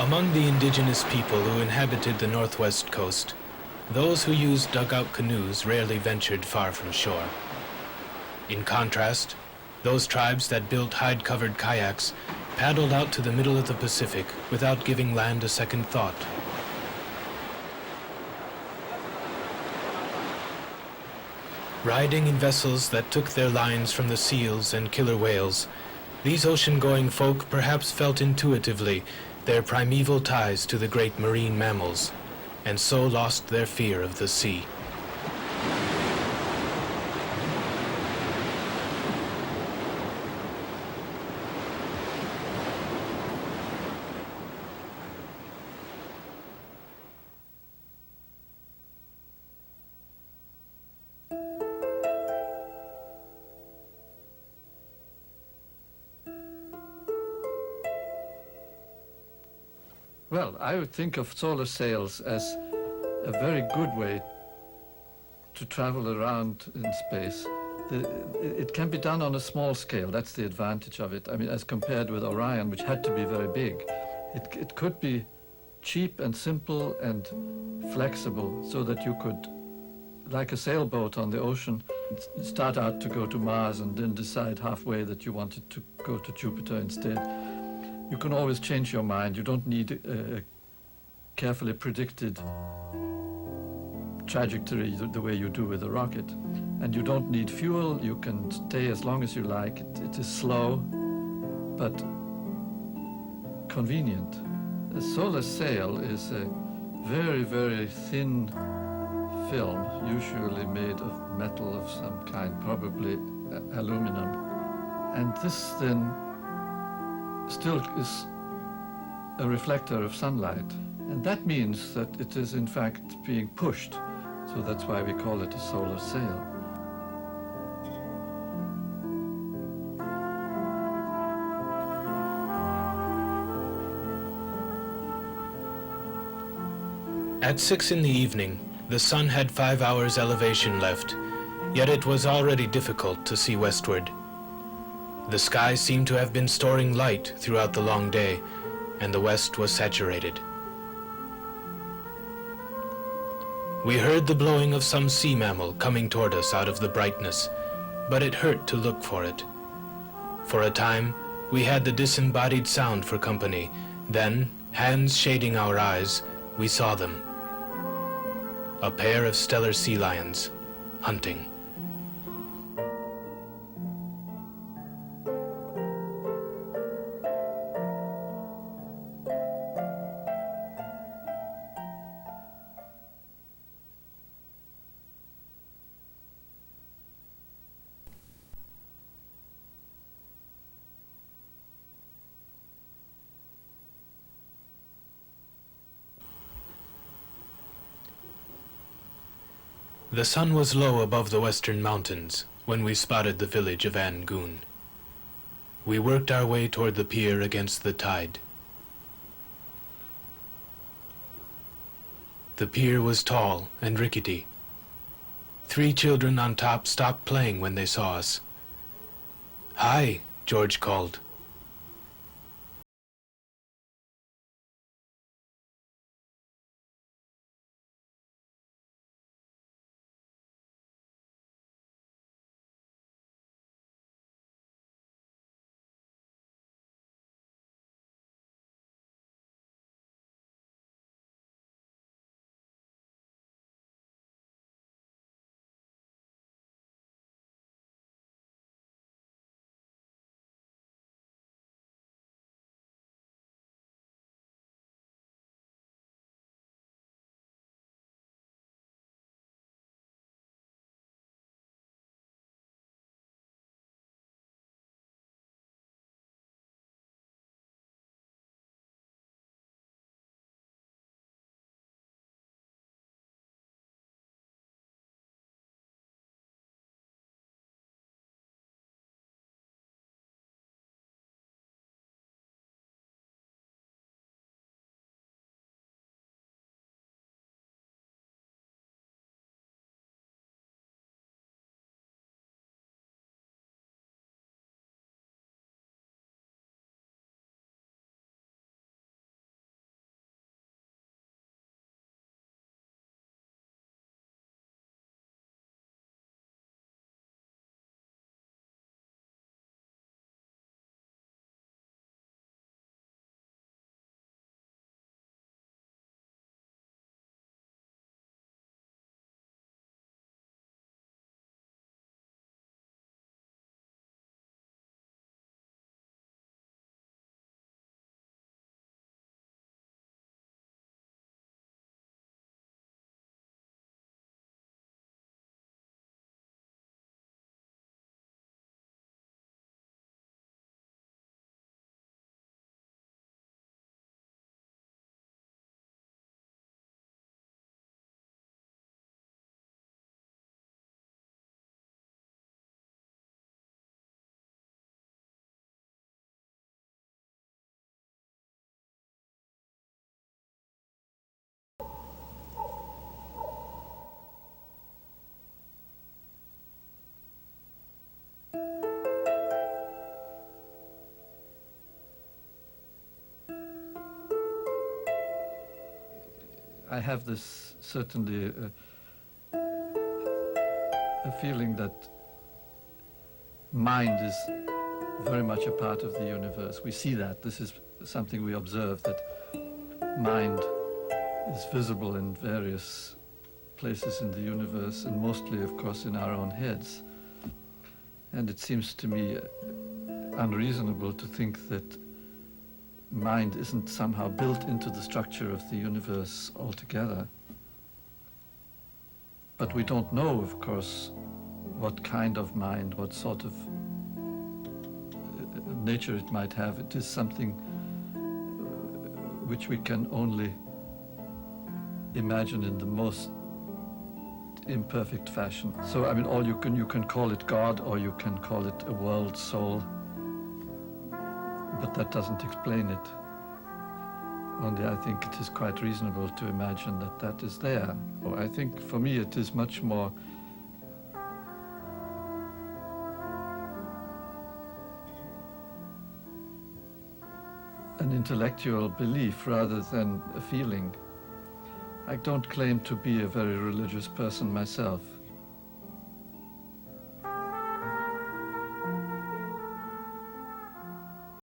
Among the indigenous people who inhabited the northwest coast, those who used dugout canoes rarely ventured far from shore. In contrast, those tribes that built hide-covered kayaks paddled out to the middle of the Pacific without giving land a second thought. Riding in vessels that took their lines from the seals and killer whales, these ocean-going folk perhaps felt intuitively their primeval ties to the great marine mammals, and so lost their fear of the sea. Well, I would think of solar sails as a very good way to travel around in space. It can be done on a small scale. That's the advantage of it. I mean, as compared with Orion, which had to be very big. It could be cheap and simple and flexible so that you could, like a sailboat on the ocean, start out to go to Mars and then decide halfway that you wanted to go to Jupiter instead. You can always change your mind. You don't need a carefully predicted trajectory the way you do with a rocket. And you don't need fuel. You can stay as long as you like. It is slow, but convenient. A solar sail is a very, very thin film, usually made of metal of some kind, probably aluminum. And this then still is a reflector of sunlight. And that means that it is in fact being pushed. So that's why we call it a solar sail. At 6 in the evening, the sun had 5 hours elevation left, yet it was already difficult to see westward. The sky seemed to have been storing light throughout the long day, and the west was saturated. We heard the blowing of some sea mammal coming toward us out of the brightness, but it hurt to look for it. For a time, we had the disembodied sound for company. Then, hands shading our eyes, we saw them. A pair of stellar sea lions, hunting. The sun was low above the western mountains when we spotted the village of Angoon. We worked our way toward the pier against the tide. The pier was tall and rickety. 3 children on top stopped playing when they saw us. "Hi," George called. have this certainly a feeling that mind is very much a part of the universe. We see that. This is something we observe, that mind is visible in various places in the universe, and mostly, of course, in our own heads. And it seems to me unreasonable to think that mind isn't somehow built into the structure of the universe altogether. But we don't know, of course, what kind of mind, what sort of nature it might have. It is something which we can only imagine in the most imperfect fashion. So, I mean, you can call it God, or you can call it a world soul, but that doesn't explain it. Only I think it is quite reasonable to imagine that that is there. Or I think for me it is much more an intellectual belief rather than a feeling. I don't claim to be a very religious person myself.